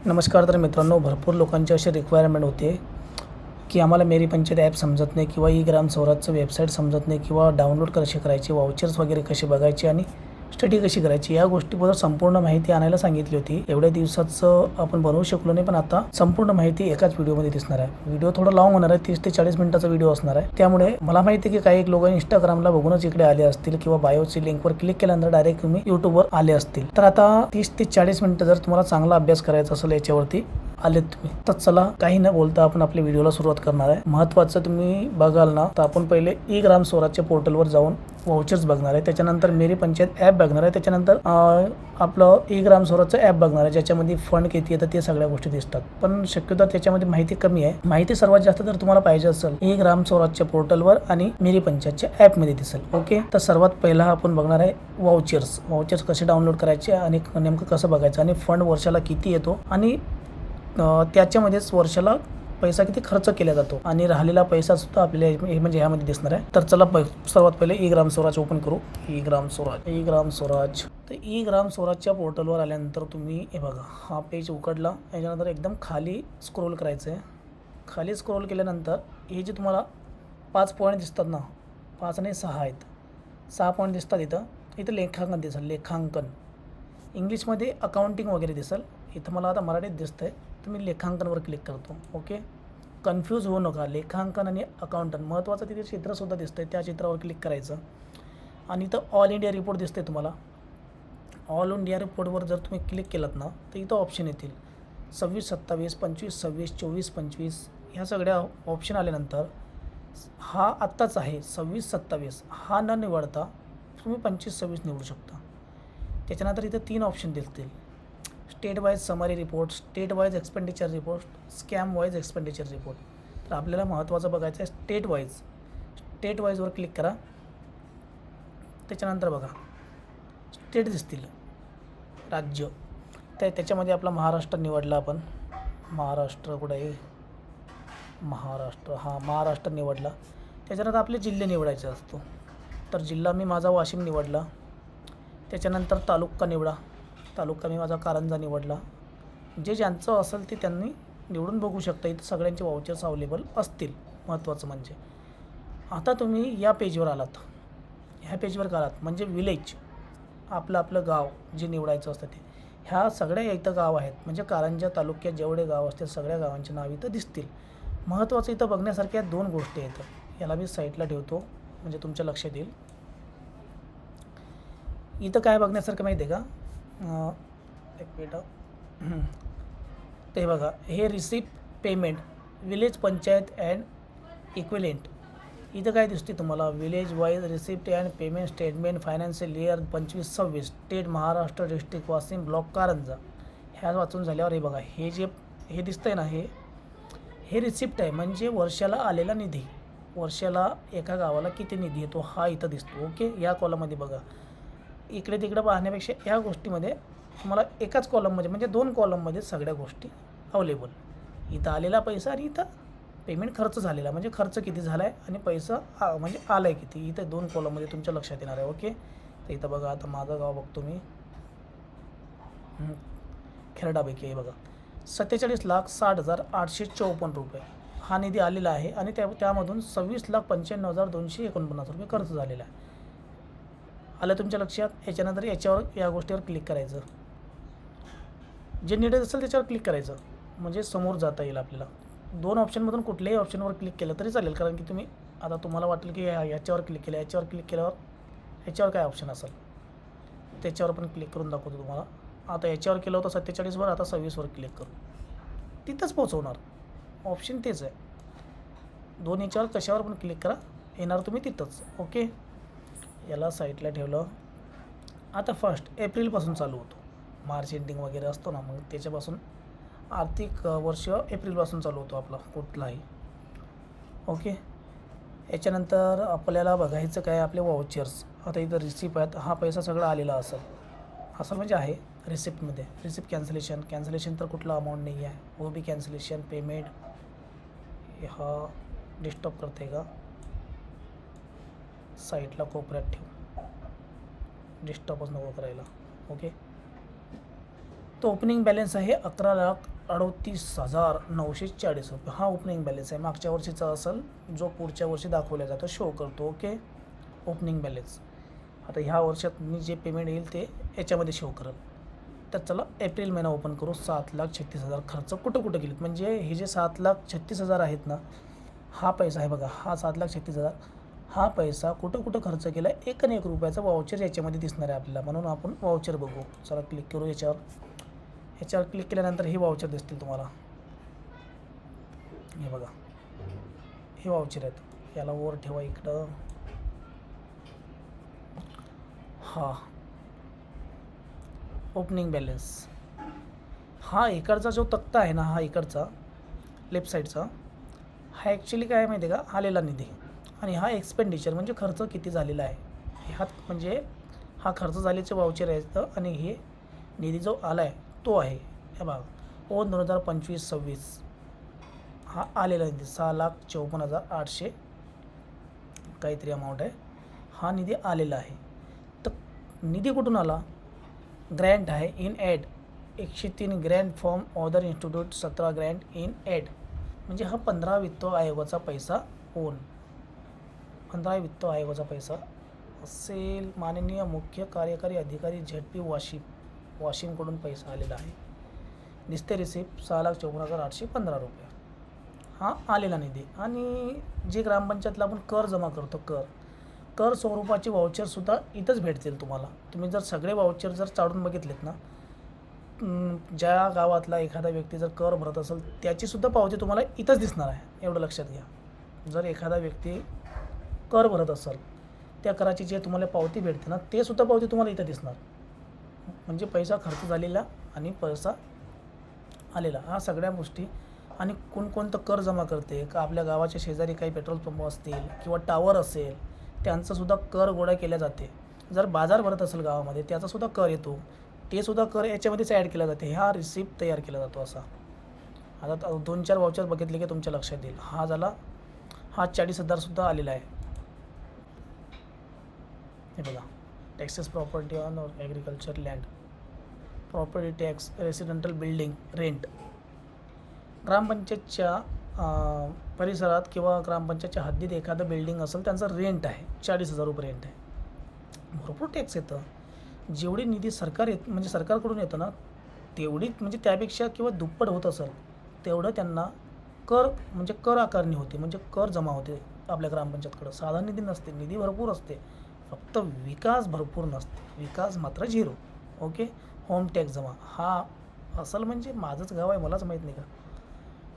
नमस्कार. तर मित्रांनो, भरपूर लोकांची अशी रिक्वायरमेंट होते की आम्हाला मेरी पंचायत ॲप समजत नाही किंवा ई ग्राम स्वराजचं वेबसाईट समजत नाही किंवा डाउनलोड कसे करायचे, वाउचर्स वगैरे कसे बघायचे आणि स्टडी कशी करायची, या गोष्टीबद्दल संपूर्ण माहिती आणायला सांगितली होती. एवढ्या दिवसाचं आपण बनवू शकलो नाही, पण आता संपूर्ण माहिती एकाच व्हिडिओमध्ये दिसणार आहे. व्हिडिओ थोडा लाँग होणार आहे, 30 ते 40 मिनिटाचा व्हिडिओ असणार आहे. त्यामुळे मला माहिती आहे की काही लोक इंस्टाग्रामला बघूनच इकडे आले असतील किंवा बायोची लिंकवर क्लिक केल्यानंतर डायरेक्ट तुम्ही यूट्यूबवर आले असतील. तर आता 30 ते 40 मिनिटं जर तुम्हाला चांगला अभ्यास करायचा असेल याच्यावरती आलेत तुम्ही, तर चला काही न बोलता आपण आपल्या व्हिडिओला सुरुवात करणार आहे. महत्त्वाचं तुम्ही बघाल ना, तर आपण पहिले ई ग्राम स्वराजच्या पोर्टलवर जाऊन वाउचर्स बघणार आहे, त्याच्यानंतर मेरी पंचायत ॲप बघणार आहे, त्याच्यानंतर आपलं ई ग्राम स्वराजचं ॲप बघणार आहे, ज्याच्यामध्ये फंड किती येतं ते सगळ्या गोष्टी दिसतात. पण शक्यतो त्याच्यामध्ये माहिती कमी आहे. माहिती सर्वात जास्त जर तुम्हाला पाहिजे असेल ई ग्राम स्वराजच्या पोर्टलवर आणि मेरी पंचायतच्या ॲपमध्ये दिसेल. ओके, तर सर्वात पहिला आपण बघणार आहे वाउचर्स कसे डाउनलोड करायचे आणि नेमकं कसं बघायचं आणि फंड वर्षाला किती येतो आणि त्याच्यामध्येच वर्षाला पैसा किती खर्च केला जातो आणि राहिलेला पैसा सुद्धा आपल्याला म्हणजे ह्यामध्ये दिसणार आहे. तर चला सर्वात पहिले ई ग्राम स्वराज ओपन करू. ई ग्राम स्वराज. तर ई ग्राम स्वराजच्या पोर्टलवर आल्यानंतर तुम्ही हे बघा, हा पेज उघडला. याच्यानंतर एकदम खाली स्क्रोल करायचं आहे. खाली स्क्रोल केल्यानंतर हे जे तुम्हाला 5 पॉईंट दिसतात ना, 5 आणि 6 आहेत, 6 पॉईंट दिसतात. इथं लेखांकन दिसेल, लेखांकन इंग्लिशमध्ये अकाउंटिंग वगैरे दिसेल. इथं मला आता मराठीत दिसतं आहे, तर मी लेखांकनवर क्लिक करतो. ओके, कन्फ्यूज होऊ नका. लेखांकन आणि अकाउंटंट महत्त्वाचं. तिथे चित्रसुद्धा दिसतं आहे, त्या चित्रावर क्लिक करायचं आणि इथं ऑल इंडिया रिपोर्ट दिसते तुम्हाला. ऑल इंडिया रिपोर्टवर जर तुम्ही क्लिक केलात ना, तर इथं ऑप्शन येतील 26, 27, 25, 26, 24, 25 ह्या सगळ्या ऑप्शन आल्यानंतर हा आत्ताच आहे 26, 27 हा न निवडता तुम्ही 25, 26 निवडू शकता. त्याच्यानंतर इथं 3 ऑप्शन दिसतील: state wise summary report, state wise expenditure report, scam wise expenditure report. तर आपल्याला महत्त्वाचं बघायचं आहे स्टेट वाईजवर क्लिक करा. त्याच्यानंतर बघा स्टेट दिसतील, राज्य. त्याच्यामध्ये आपला महाराष्ट्र निवडला आपण. महाराष्ट्र कुठं आहे? महाराष्ट्र निवडला. त्याच्यानंतर आपले जिल्हे निवडायचे असतो. तर जिल्हा मी माझा वाशिम निवडला. त्याच्यानंतर तालुका निवडा. तालुका मी माझा कारंजा निवडला. जे ज्यांचं असेल ते त्यांनी निवडून बघू शकता. इथं सगळ्यांचे वाउचर्स अवेलेबल असतील. महत्त्वाचं म्हणजे आता तुम्ही या पेजवर आलात. ह्या पेजवर आलात म्हणजे विलेज, आपलं गाव जे निवडायचं असतं ते. ह्या सगळ्या इथं गाव आहेत, म्हणजे कारंजा तालुक्यात जेवढे गाव असतील सगळ्या गावांचे नाव इथं दिसतील. महत्त्वाचं इथं बघण्यासारख्या 2 गोष्टी आहेत. याला मी साईडला ठेवतो म्हणजे तुमच्या लक्षात येईल. इथं काय बघण्यासारखं माहिती आहे का? एक मिनिट. ते बघा, हे receipt payment village panchayat and equivalent. इथं काय दिसते तुम्हाला? Village wise receipt and payment statement financial year 25-26 state Maharashtra district Washim block Karanja. ह्या वाचून झाल्यावर हे बघा, हे दिसतंय ना, हे रिसिप्ट आहे म्हणजे वर्षाला आलेला निधी. वर्षाला एका गावाला किती निधी येतो हा इथं दिसतो. ओके, या कॉलममध्ये बघा. इकडे तिकडे पाहण्यापेक्षा या गोष्टीमध्ये तुम्हाला एकाच कॉलममध्ये म्हणजे 2 कॉलममध्ये सगळ्या गोष्टी अवेलेबल. इथं आलेला पैसा आणि इथं पेमेंट खर्च झालेला म्हणजे खर्च किती झाला आहे आणि पैसा म्हणजे आला आहे किती. इथं 2 कॉलममध्ये तुमच्या लक्षात येणार आहे. ओके, तर इथं बघा, आता माझं गाव बघतो मी, खेरडापैकी आहे बघा. 47,60,854 रुपये हा निधी आलेला आहे आणि त्यामधून 26,95,249 रुपये खर्च झालेला आहे. आलं तुमच्या लक्षात? याच्यानंतर या गोष्टीवर क्लिक करायचं. जे नीड असेल त्याच्यावर क्लिक करायचं म्हणजे समोर जाता येईल आपल्याला. 2 ऑप्शनमधून कुठल्याही ऑप्शनवर क्लिक केलं तरी चालेल, कारण की तुम्ही आता तुम्हाला वाटेल की याच्यावर क्लिक केलं, याच्यावर क्लिक केल्यावर याच्यावर काय ऑप्शन असेल त्याच्यावर पण क्लिक करून दाखवतो तुम्हाला. आता याच्यावर केलं होतं 47वर, आता 26वर क्लिक करू, तिथंच पोहोचवणार. ऑप्शन तेच आहे. 2 याच्यावर कशावर पण क्लिक करा, येणार तुम्ही तिथंच. ओके, याला साईडला ठेवलं. आता फर्स्ट एप्रिलपासून चालू होतो. मार्च एंडिंग वगैरे असतो ना, मग त्याच्यापासून आर्थिक वर्ष एप्रिलपासून चालू होतो आपला कुठलाही. ओके, याच्यानंतर आपल्याला बघायचं काय? आपले वाउचर्स. आता इथं रिसिप्ट आहेत, हा पैसा सगळा आलेला असेल म्हणजे आहे रिसिप्टमध्ये. रिसिप्ट कॅन्सलेशन तर कुठला अमाऊंट नाही आहे. वो बी कॅन्सलेशन पेमेंट हा डिस्टर्ब करते का? साईडला कोपऱ्यात ठेवू, डिस्टर्बच नको करायला. ओके, तो ओपनिंग बॅलन्स आहे 11,38,940 रुपये. हा ओपनिंग बॅलन्स आहे. मागच्या वर्षीचा असेल जो पुढच्या वर्षी दाखवला जातो शो करतो. Okay, opening balance. आता ह्या वर्षात मी जे पेमेंट येईल ते याच्यामध्ये शो करेल. तर चला एप्रिल महिना ओपन करू. 7,36,000 खर्च कुठं कुठं गेलेत, म्हणजे हे जे 7,36,000 आहेत ना, हा पैसा आहे बघा, हा 7,36,000 हा पैसा कुठं कुठं खर्च केला आहे. 1 आणि 1 रुपयाचा वाउचर याच्यामध्ये दिसणार आहे आपल्याला. म्हणून आपण वाउचर बघू. चला क्लिक करू याच्यावर. ह्याच्यावर क्लिक केल्यानंतर हे वाउचर दिसतील तुम्हाला. हे बघा, हे वाउचर आहेत. याला वर ठेवा इकडं. हा ओपनिंग बॅलन्स. हा इकडचा जो तक्ता आहे ना, हा इकडचा लेफ्ट साईडचा, हा ॲक्च्युली काय आहे माहिती आहे का, आलेला निधी. आणि हा एक्सपेंडिचर म्हणजे खर्च किती झालेला आहे. हा म्हणजे हा खर्च झाल्याचे वाउचर आहे. आणि हे निधी जो आला आहे तो आहे. हे बघा, 2025-26 हा आलेला निधी 6,54,800 काहीतरी अमाऊंट आहे. हा निधी आलेला आहे. तर निधी कुठून आला. ग्रँट आहे in aid 103 grant from other institute, 17 grant in aid. म्हणजे हा 15 वित्त आयोगाचा पैसा ओन. 15 वित्त आयोगाचा पैसा असेल. माननीय मुख्य कार्यकारी अधिकारी झेडपी वाशिमकडून पैसा आलेला आहे. दिसते रिसिप्ट 6,54,815 रुपये हा आलेला निधी. आणि जे ग्रामपंचायतला आपण कर जमा करतो, कर स्वरूपाचे वाउचरसुद्धा इथंच भेटतील तुम्हाला. तुम्ही जर सगळे वाउचर जर चाळून बघितलेत ना, ज्या गावातला एखादा व्यक्ती जर कर भरत असेल त्याचीसुद्धा पावती तुम्हाला इथंच दिसणार आहे. एवढं लक्षात घ्या. जर एखादा व्यक्ती कर भरत असेल त्या कराची जे तुम्हाला पावती भेटते ना, ते सुद्धा पावती तुम्हाला इथं दिसणार. म्हणजे पैसा खर्च झालेला आणि पैसा आलेला, हा सगळ्या गोष्टी. आणि कोणकोणतं कर जमा करते का, आपल्या गावाच्या शेजारी काही पेट्रोल पंप असतील किंवा टावर असेल त्यांचासुद्धा कर गोळा केला जाते. जर बाजार भरत असेल गावामध्ये त्याचासुद्धा कर येतो, ते सुद्धा कर याच्यामध्येच ॲड केला जाते. हा रिसिप्ट तयार केला जातो असा. आता 2-4 वाउचर बघितले की तुमच्या लक्षात येईल. हा झाला, हा 40,000सुद्धा आलेला आहे. हे बघा, taxes property on agriculture land, property tax, residential building rent. ग्रामपंचायतच्या परिसरात किंवा ग्रामपंचायतच्या हद्दीत एखादं बिल्डिंग असेल त्यांचं रेंट आहे 40,000 रुपये रेंट आहे. भरपूर टॅक्स येतं. जेवढी निधी म्हणजे सरकारकडून येतं ना, तेवढी म्हणजे त्यापेक्षा किंवा दुप्पट होत असेल तेवढं त्यांना कर आकारणी होते, म्हणजे कर जमा होते आपल्या ग्रामपंचायतकडं. साधा निधी नसते, निधी भरपूर असते, फक्त विकास भरपूर नसते. विकास मात्र 0. ओके, होम टॅक्स जमा हा असेल म्हणजे माझंच गाव आहे मलाच माहीत नाही का.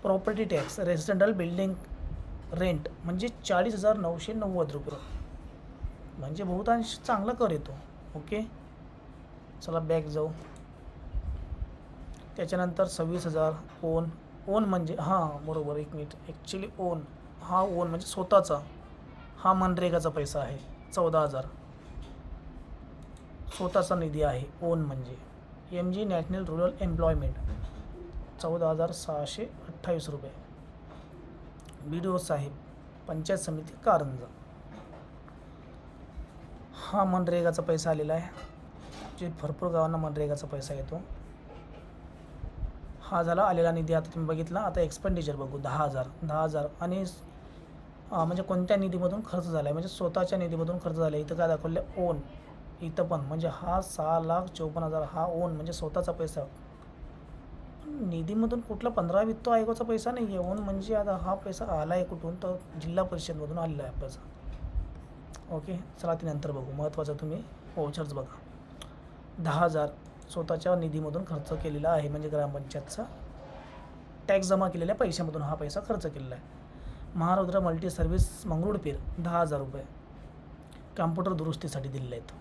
Property tax, residential building rent म्हणजे 40,990 रुपये, म्हणजे बहुतांश चांगला कर येतो. ओके, चला बॅक जाऊ. त्याच्यानंतर 26,000 ओन म्हणजे हां बरोबर, 1 मिनिट. ॲक्च्युली ओन म्हणजे स्वतःचा. हा मनरेगाचा पैसा आहे 14,000 स्वतःचा निधी आहे. ओन म्हणजे MG नॅशनल रूरल एम्प्लॉयमेंट 14,628 रुपये. BDO साहेब, पंचायत समिती कारंजा, हा मनरेगाचा पैसा आलेला आहे. जे भरपूर गावांना मनरेगाचा पैसा येतो. हा झाला आलेला निधी. आता तुम्ही बघितला. आता एक्सपेंडिचर बघू. 10,000 आणि म्हणजे कोणत्या निधीमधून खर्च झाला आहे, म्हणजे स्वतःच्या निधीमधून खर्च झाला आहे. इथं काय दाखवलं, ओन. इथं पण म्हणजे हा 6,54,000 हा ओन म्हणजे स्वतःचा पैसा. निधीमधून कुठला 15 वित्त आयोगाचा पैसा नाही आहे. ओन म्हणजे आता हा पैसा आला आहे कुठून, तर जिल्हा परिषदमधून आलेला आहे पैसा. ओके, चला ती नंतर बघू. महत्त्वाचं तुम्ही वाउचर्स बघा. 10,000 स्वतःच्या निधीमधून खर्च केलेला आहे, म्हणजे ग्रामपंचायतचा टॅक्स जमा केलेल्या पैशामधून हा पैसा खर्च केलेला आहे. महारुद्र मल्टी सर्व्हिस मंगरुळपीर 10,000 रुपये कॅम्प्युटर दुरुस्तीसाठी दिलेले आहेत.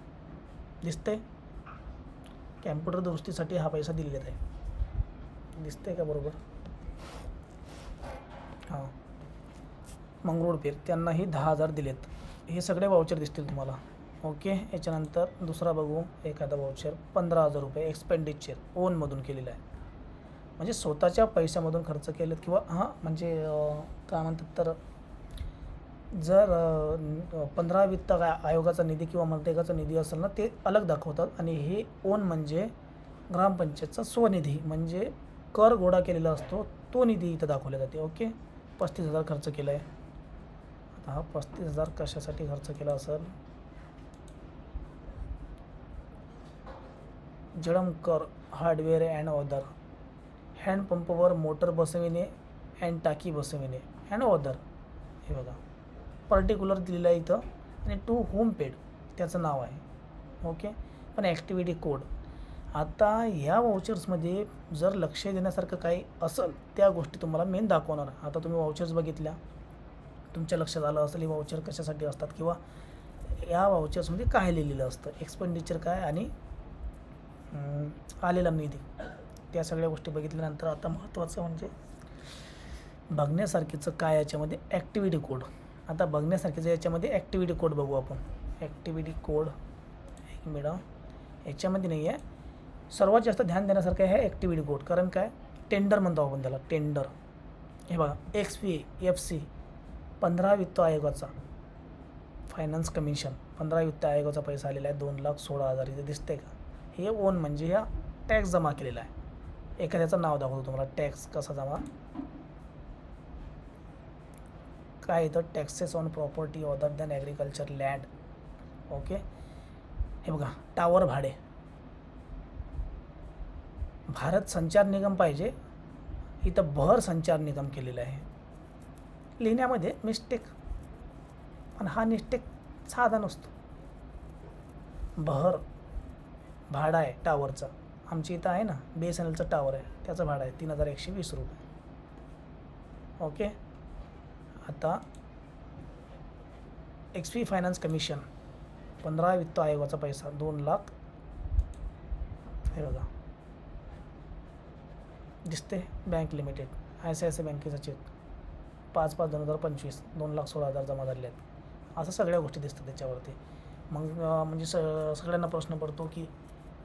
दिसतंय, कॅम्प्युटर दुरुस्तीसाठी हा पैसा दिलेला आहे. दिसतंय का बरोबर. हां, मंगरुळपीर त्यांनाही 10,000 दिलेत. हे सगळे वाउचर दिसतील तुम्हाला. ओके, याच्यानंतर दुसरा बघू. एखादा वाउचर 15,000 रुपये एक्सपेंडिचर ओनमधून केलेला आहे, म्हणजे स्वतःच्या पैशामधून खर्च केलेत. किंवा म्हणजे काय म्हणतात, तर जर 15 वित्त आयोगाचा निधी किंवा मनरेगाचा निधी असेल ना, ते अलग दाखवतात. आणि हे ओन म्हणजे ग्रामपंचायतचा स्वनिधी म्हणजे कर गोळा केलेला असतो तो निधी इथं दाखवला जाते. ओके, 35,000 खर्च केला आहे. आता हा 35,000 कशासाठी खर्च केला असेल? जडम कर, हार्डवेअर अँड ऑदर, हँडपंपवर मोटर बसविणे अँड टाकी बसविणे अँड ऑदर. हे बघा पर्टिक्युलर दिलेलं आहे इथं आणि टू होम पेड त्याचं नाव आहे. ओके, पण ॲक्टिव्हिटी कोड. आता ह्या वाउचर्समध्ये जर लक्ष देण्यासारखं काही असेल त्या गोष्टी तुम्हाला मेन दाखवणार. आता तुम्ही वाउचर्स बघितल्या, तुमच्या लक्षात आलं असेल ही वाउचर कशासाठी असतात किंवा या वाउचर्समध्ये काय लिहिलेलं असतं, एक्सपेंडिचर काय आणि आलेला निधी, त्या सगळ्या गोष्टी बघितल्यानंतर आता महत्त्वाचं म्हणजे बघण्यासारखीचं काय याच्यामध्ये ॲक्टिव्हिटी कोड. आता बघण्यासारखीचं याच्यामध्ये ॲक्टिव्हिटी कोड बघू आपण. ॲक्टिव्हिटी कोड एक मिनिट, याच्यामध्ये नाही आहे. सर्वात जास्त ध्यान देण्यासारखं आहे ॲक्टिव्हिटी कोड, कारण काय टेंडर म्हणतो आपण त्याला, टेंडर. हे बघा XVFC 15 वित्त आयोगाचा फायनान्स कमिशन 15 वित्त आयोगाचा पैसा आलेला आहे 2,16,000. इथे दिसते का? हे ओन म्हणजे या टॅक्स जमा केलेला आहे. एखाद्याचं नाव दाखवतो तुम्हाला, टॅक्स कसा जमा काय इथं, taxes on property other than agriculture land. Okay, हे बघा टावर भाडे, भारत संचार निगम पाहिजे, इथं भर संचार निगम केलेलं आहे. लिहिण्यामध्ये मिस्टेक, पण हा मिस्टेक साधा नसतो. भर भाडा आहे टावरचा, आमची इथं आहे ना BSNLचं टावर आहे, त्याचं भाडं आहे 3,120 रुपये. ओके, आता XP फायनान्स कमिशन 15 वित्त आयोगाचा पैसा 2 लाख. हे बघा दिसते, बँक लिमिटेड ICICI बँकेचा चेक 5/5/2025 2,16,000 जमा झाले आहेत. असं सगळ्या गोष्टी दिसतात त्याच्यावरती. मग म्हणजे सगळ्यांना प्रश्न पडतो की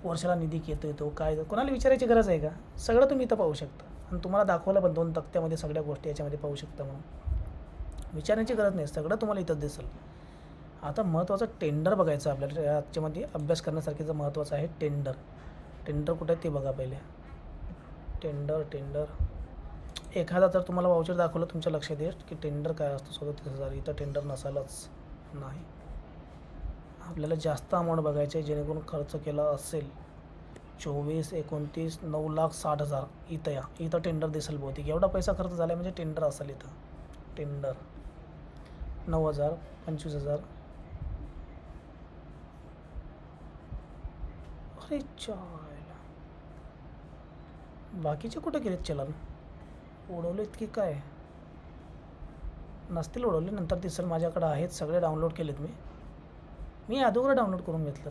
वर्षाला निधी येतो काय, कोणाला विचारायची गरज आहे का? सगळं तुम्ही इथं पाहू शकता आणि तुम्हाला दाखवलं पण 2 तक्त्यामध्ये सगळ्या गोष्टी याच्यामध्ये पाहू शकता. म्हणून विचारायची गरज नाही, सगळं तुम्हाला इथंच दिसेल. आता महत्त्वाचं टेंडर बघायचं आपल्याला. याच्यामध्ये अभ्यास करण्यासारखीचं महत्त्वाचं आहे टेंडर. टेंडर कुठे आहे ते बघा पहिले. टेंडर एखादा जर तुम्हाला वाउचर दाखवलं तुमच्या लक्षात येईल की टेंडर काय असतं 37,000. इथं टेंडर नसालच नाही. आपल्याला जास्त अमाऊंट बघायचे आहे जेणेकरून खर्च केला असेल 24, 29, 9,60,000. इथं टेंडर दिसेल बहुतेक. एवढा पैसा खर्च झाला म्हणजे टेंडर असेल इथं. टेंडर 9,000, 25,000. अरे चायला, बाकीचे कुठे गेलेत चलन? उडवलेत की काय? नसतील उडवले, नंतर दिसेल. माझ्याकडे आहेत सगळे, डाउनलोड केलेत मी अगोदर डाउनलोड करून घेतलं.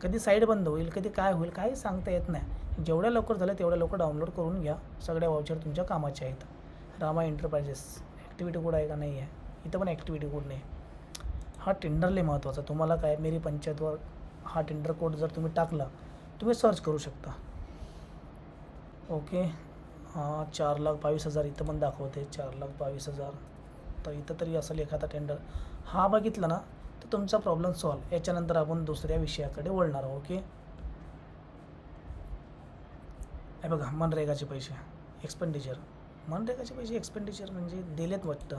कधी साईड बंद होईल, कधी काय होईल काही सांगता येत नाही. जेवढ्या लवकर झालं तेवढ्या लवकर डाउनलोड करून घ्या. सगळ्या वाउचर तुमच्या कामाचे आहेत. रामा एंटरप्राइजेस ॲक्टिव्हिटी कोड आहे का? नाही आहे. इथं पण ॲक्टिव्हिटी कोड नाही. हा टेंडरले महत्त्वाचा. तुम्हाला काय मेरी पंचायतवर हा टेंडर कोड जर तुम्ही टाकला, तुम्ही सर्च करू शकता. ओके, 4,22,000 इथं पण दाखवते 4,22,000. तर इथं तरी असेल एखादा टेंडर. हा बघितला ना तर तुमचा प्रॉब्लेम सॉल्व. याच्यानंतर आपण दुसऱ्या विषयाकडे वळणार आहोत. ओके, हे बघा मनरेगाचे पैसे एक्सपेंडिचर. मनरेगाचे पैसे एक्सपेंडिचर म्हणजे दिलेत वाटतं.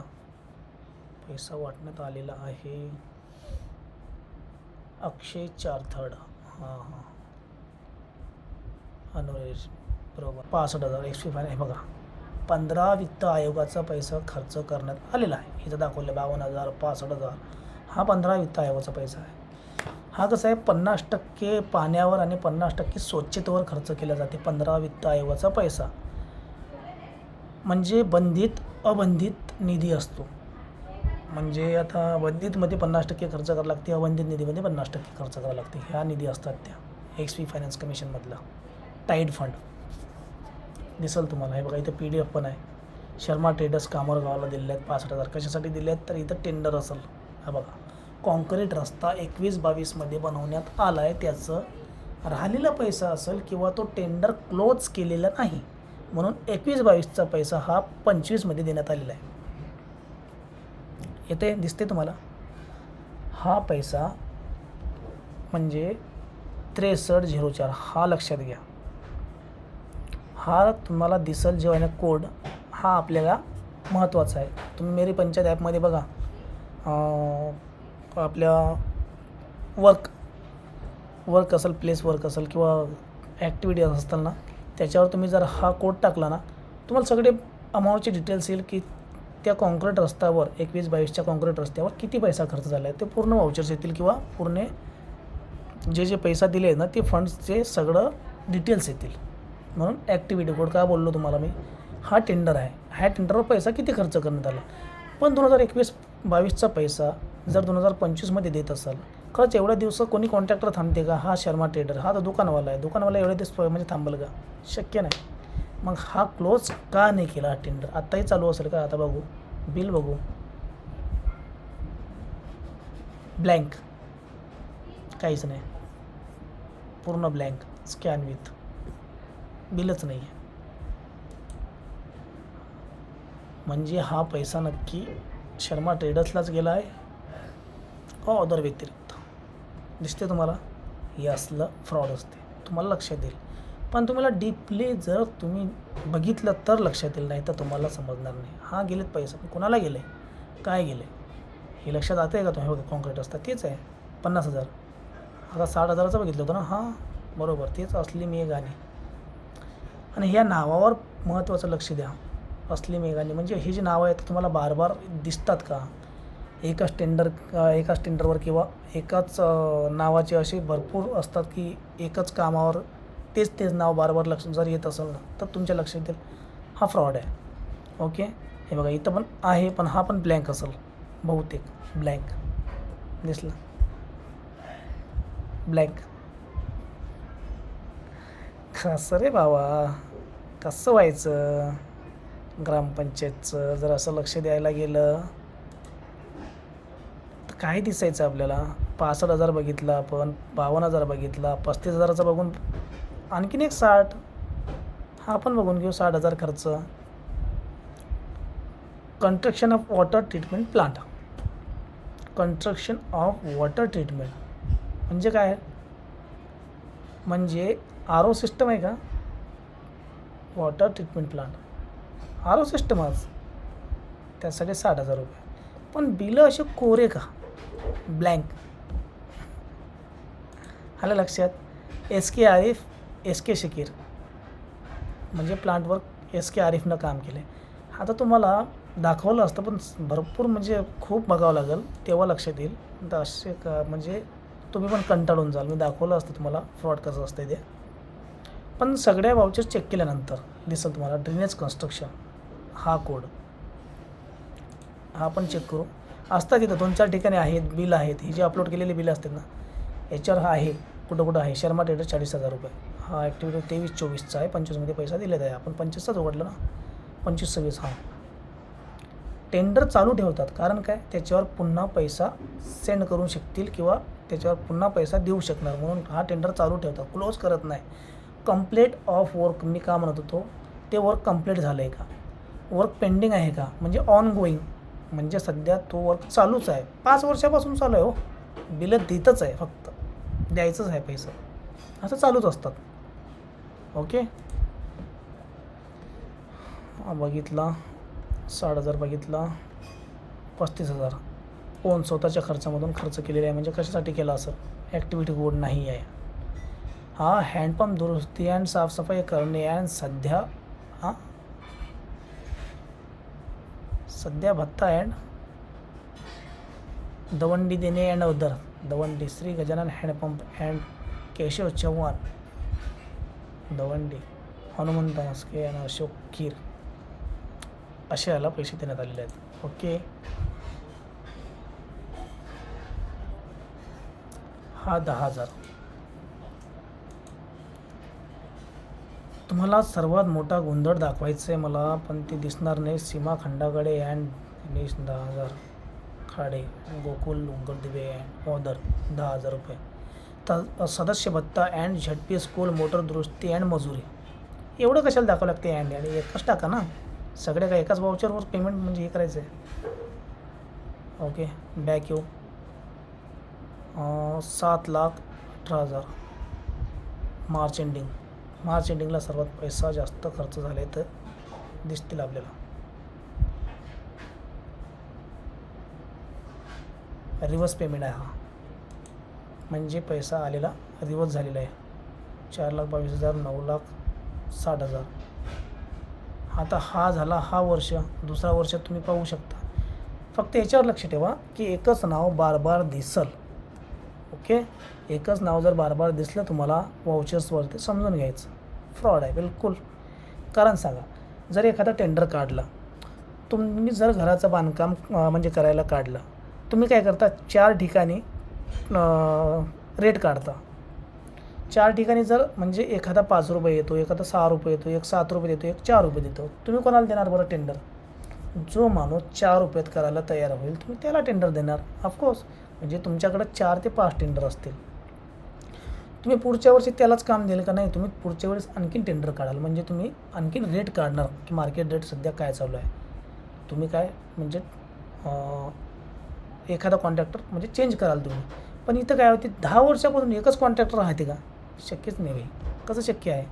पैसा वाटण्यात आलेला आहे अक्षय 4/3. अनुरेज बरोबर 65,000 XP फायनान्स. हे बघा 15 वित्त आयोगाचा पैसा खर्च करण्यात आलेला आहे. इथं दाखवलं 52,000, 65,000. हा 15 वित्त आयोगाचा पैसा आहे. हा कसा आहे 50% पाण्यावर आणि 50% स्वच्छतेवर खर्च केला जाते. 15 वित्त आयोगाचा पैसा म्हणजे बंधित अबंधित निधी असतो. म्हणजे आता बंधितमध्ये 50% खर्च करावं लागते, अबंधित निधीमध्ये 50% खर्च करावं लागते. ह्या निधी असतात त्या XP फायनान्स कमिशनमधला टाईड फंड दिसेल तुम्हाला. हे बघा इथं PDF पण आहे. शर्मा ट्रेडर्स कामोर गावाला दिले आहेत 65,000. कशासाठी दिले आहेत तर इथं टेंडर असेल. हा बघा कॉन्क्रीट रस्ता 21-22मध्ये बनवण्यात आला आहे, त्याचं राहिलेला पैसा असेल किंवा तो टेंडर क्लोज केलेला नाही म्हणून 21-22चा पैसा हा 25मध्ये देण्यात आलेला आहे. येते दिसते तुम्हाला. हा पैसा म्हणजे 6304 हा लक्षात घ्या. हा तुम्हाला दिसेल जेव्हा ना कोड, हा आपल्याला महत्त्वाचा आहे. तुम्ही मेरी पंचायत ॲपमध्ये बघा, आपल्या वर्क असेल, प्लेस वर्क असेल किंवा ॲक्टिव्हिटी असतील ना, त्याच्यावर तुम्ही जर हा कोड टाकला ना, तुम्हाला सगळे अमाऊंटचे डिटेल्स येईल की त्या कॉन्क्रीट रस्त्यावर 21-22च्या कॉन्क्रीट रस्त्यावर किती पैसा खर्च झाला आहे. ते पूर्ण वाउचर्स येतील किंवा पूर्ण जे पैसा दिले आहे ना, ते फंड्सचे सगळं डिटेल्स येतील. म्हणून ॲक्टिव्हिटी कोड का बोललो तुम्हाला मी, हा टेंडर आहे. ह्या टेंडरवर पैसा किती खर्च करण्यात आला. पण 2021-22चा पैसा जर 2025मध्ये देत असाल, खरंच एवढ्या दिवस कोणी कॉन्ट्रॅक्टर थांबते का. हा शर्मा ट्रेडर, हा तर दुकानवाला आहे. दुकानवाला एवढे दिवस म्हणजे थांबल का, शक्य नाही. मग हा क्लोज का नाही केला हा टेंडर. आत्ताही चालू असेल का, आता बघू बिल, बघू ब्लँक, काहीच नाही, पूर्ण ब्लँक, स्कॅन विथ बिलच नाही आहे. म्हणजे हा पैसा नक्की शर्मा ट्रेडर्सलाच गेला आहे का अदर व्यतिरिक्त. दिसते तुम्हाला, हे असलं फ्रॉड असते, तुम्हाला लक्षात येईल. पण तुम्हाला डीपली जर तुम्ही बघितलं तर लक्षात येईल, नाही तर तुम्हाला समजणार नाही. हा गेलेत पैसे, पण कोणाला गेले, काय गेले हे लक्षात आता आहे का तुम्ही. बघा कॉन्क्रीट असतात तेच आहे 50,000. आता 60,000चं बघितलं होतं ना, हां बरोबर, तेच असली मेघानी. आणि ह्या नावावर महत्त्वाचं लक्ष द्या. असली मेघानी म्हणजे ही जी नावं आहेत तुम्हाला बार बार दिसतात का. एकाच टेंडरवर किंवा एकाच नावाचे असे भरपूर असतात की एकच कामावर तेच नाव बार बार लक्ष जर येत असेल ना, तर तुमच्या लक्षात येईल हा फ्रॉड आहे. ओके, हे बघा इथं पण आहे, पण हा पण ब्लँक असेल बहुतेक. ब्लँक दिसलं, ब्लँक. कसं रे बाबा, कसं व्हायचं. ग्रामपंचायतचं जर असं लक्ष द्यायला गेलं तर काय दिसायचं आपल्याला. 65,000 बघितला आपण, 52,000 बघितला, 35,000चा बघून आणखीन एक 60, हा पण बघून घेऊ 60,000 खर्च. Construction of water treatment plant. Construction of water treatment म्हणजे काय, म्हणजे RO सिस्टम आहे का. वॉटर ट्रीटमेंट प्लांट RO सिस्टमच, त्यासाठी 60,000 रुपये. पण बिलं असे कोरे का, ब्लँक. आलं लक्षात. SK आरिफ, SK शकीर, म्हणजे प्लांटवर SK आरिफनं काम केले. आता तुम्हाला दाखवलं असतं पण भरपूर म्हणजे खूप बघावं लागेल तेव्हा लक्षात येईल. तर असे का म्हणजे तुम्ही पण कंटाळून जाल. मी दाखवलं असतं तुम्हाला फ्रॉड कसं असतं ते. पण सगळ्या वाउचर चेक केल्यानंतर दिसेल तुम्हाला ड्रेनेज कन्स्ट्रक्शन हा कोड, हा पण चेक करू. असतात तिथं 2-4 ठिकाणी आहेत, बिल आहेत. ही जी अपलोड केलेली बिलं असतात ना, याच्यावर हा आहे, कुठं आहे. शर्मा ट्रेडर 40,000 रुपये. हा ॲक्टिव्हिटी 23-24चा आहे, 25मध्ये पैसा दिलेला आहे. आपण 25चाच उघडलं ना, 25-26. हा टेंडर चालू ठेवतात, कारण काय, त्याच्यावर पुन्हा पैसा सेंड करू शकतील किंवा त्याच्यावर पुन्हा पैसा देऊ शकणार, म्हणून हा टेंडर चालू ठेवतात, क्लोज करत नाही. कंप्लीट ऑफ वर्क मी का म्हणत होतो, ते वर्क कंप्लीट झालं आहे का, वर्क पेंडिंग आहे का, म्हणजे ऑन गोईंग, म्हणजे सध्या तो वर्क चालूच आहे. 5 वर्षापासून चालू आहे हो. बिलं देतच आहे, फक्त द्यायचंच आहे पैसा, असं चालूच असतात. ओके, बघितला 60,000 बघितला, 35,000 ओन स्वतःच्या खर्चामधून खर्च केलेला आहे. म्हणजे कशासाठी केला असं, ॲक्टिव्हिटी कोड नाही आहे. हा हँडपंप दुरुस्ती अँड साफसफाई करणे अँड सध्या भत्ता अँड दवंडी देणे अँड अदर. दवंडी श्री गजानन हँडपंप अँड केशव चव्हाण दवंडी, हनुमंत मस्के आणि अशोक कीर, असे याला पैसे देण्यात आलेले आहेत. ओके, हा 10,000. तुम्हाला सर्वात मोठा गोंधळ दाखवायचा आहे मला, पण ते दिसणार नाही. Seema Khandagade and Ganesh 10,000, Khade Gokul Ungardive and other 10,000 रुपये. तर सदस्य भत्ता अँड झडपी स्कूल मोटर दुरुस्ती अँड मजुरी. एवढं कशाला दाखवावं लागते अँड, आणि एकच टाका ना, सगळ्या का एकाच वाउचरवर पेमेंट म्हणजे हे करायचं आहे. ओके, बॅक येऊ. 7,18,000 मार्च एंडिंग मार्च एंडिंगला सर्वात पैसा जास्त खर्च झाले तर दिसतील आपल्याला. रिवर्स पेमेंट आहे हा, म्हणजे पैसा आलेला रिवर्स झालेला आहे. 4,22,000, 9,60,000. आता हा झाला हा वर्ष. दुसरा वर्ष तुम्ही पाहू शकता. फक्त याच्यावर लक्ष ठेवा की एकच नाव बार बार दिसल. ओके, एकच नाव जर बार बार दिसलं तुम्हाला वाउचर्सवरती समजून घ्यायचं फ्रॉड आहे बिलकुल. कारण सांगा, जर एखादा टेंडर काढला, तुम्ही जर घराचं बांधकाम म्हणजे करायला काढलं, तुम्ही काय करता 4 ठिकाणी रेट काढता. 4 ठिकाणी जर म्हणजे एखादा 5 रुपये येतो, एखादा 6 रुपये येतो, एक 7 रुपये देतो, एक 4 रुपये देतो. तुम्ही कोणाला देणार बरं टेंडर? जो माणूस 4 रुपयात करायला तयार होईल तुम्ही त्याला टेंडर देणार ऑफकोर्स. म्हणजे तुमच्याकडे 4 ते 5 टेंडर असतील. तुम्ही पुढच्या वर्षी त्यालाच काम देईल का? नाही, तुम्ही पुढच्या वेळेस आणखीन टेंडर काढाल. म्हणजे तुम्ही आणखीन रेट काढणार की मार्केट रेट सध्या काय चालू आहे. तुम्ही काय म्हणजे एखादा कॉन्ट्रॅक्टर म्हणजे चेंज कराल तुम्ही. पण इथं काय होते, 10 वर्षापासून एकच कॉन्ट्रॅक्टर राहते का? शक्यच नाही भाई. कसं शक्य आहे?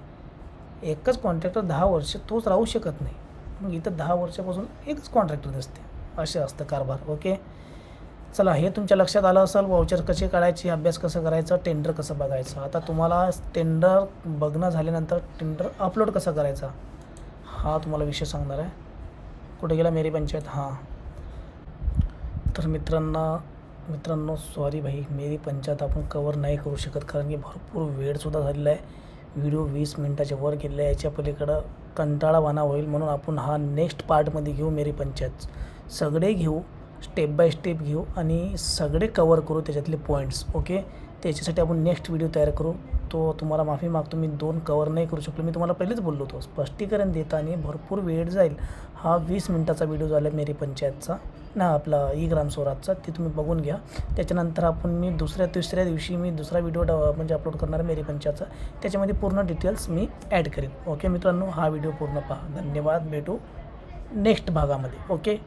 एकच कॉन्ट्रॅक्टर 10 वर्ष तोच राहू शकत नाही. मग इथं 10 वर्षापासून एकच कॉन्ट्रॅक्टर दिसते. असे असतं कारभार. ओके, चला, हे तुमच्या लक्षात आलं असेल. वाउचर कसे काढायचे, अभ्यास कसं करायचा, टेंडर कसं बघायचं. आता तुम्हाला टेंडर बघणं झाल्यानंतर टेंडर अपलोड कसा करायचा हा तुम्हाला विषय सांगणार आहे. कुठे गेला मेरी पंचायत? हां, तर मित्रांनो सॉरी भाई, मेरी पंचायत आपण कवर नाही करू शकत कारण की भरपूर वेळसुद्धा झालेला आहे. व्हिडिओ 20 मिनटाच्या वर गेलेला आहे. याच्या पलीकडं कंटाळावाना होईल, म्हणून आपण हा नेक्स्ट पार्टमध्ये घेऊ. मेरी पंचायत सगळे घेऊ, स्टेप बाय स्टेप घेऊ आणि सगळे कवर करू त्याच्यातले पॉईंट्स. ओके, त्याच्यासाठी आपण नेक्स्ट व्हिडिओ तयार करू. तो तुम्हाला माफी मागतो, मी 2 कवर नाही करू शकलो. मी तुम्हाला पहिलेच बोललो होतो, स्पष्टीकरण देताना भरपूर वेळ जाईल. हा 20 मिनटाचा व्हिडिओ झाला मेरी पंचायतचा ना, आपला ई ग्राम स्वराजचा. ते तुम्ही बघून घ्या. त्याच्यानंतर मी तिसऱ्या दिवशी मी दुसरा व्हिडिओ म्हणजे अपलोड करणार मेरी पंचायतचा. त्याच्यामध्ये पूर्ण डिटेल्स मी ॲड करेन. ओके मित्रांनो, हा व्हिडिओ पूर्ण पहा. धन्यवाद. भेटू नेक्स्ट भागामध्ये. ओके.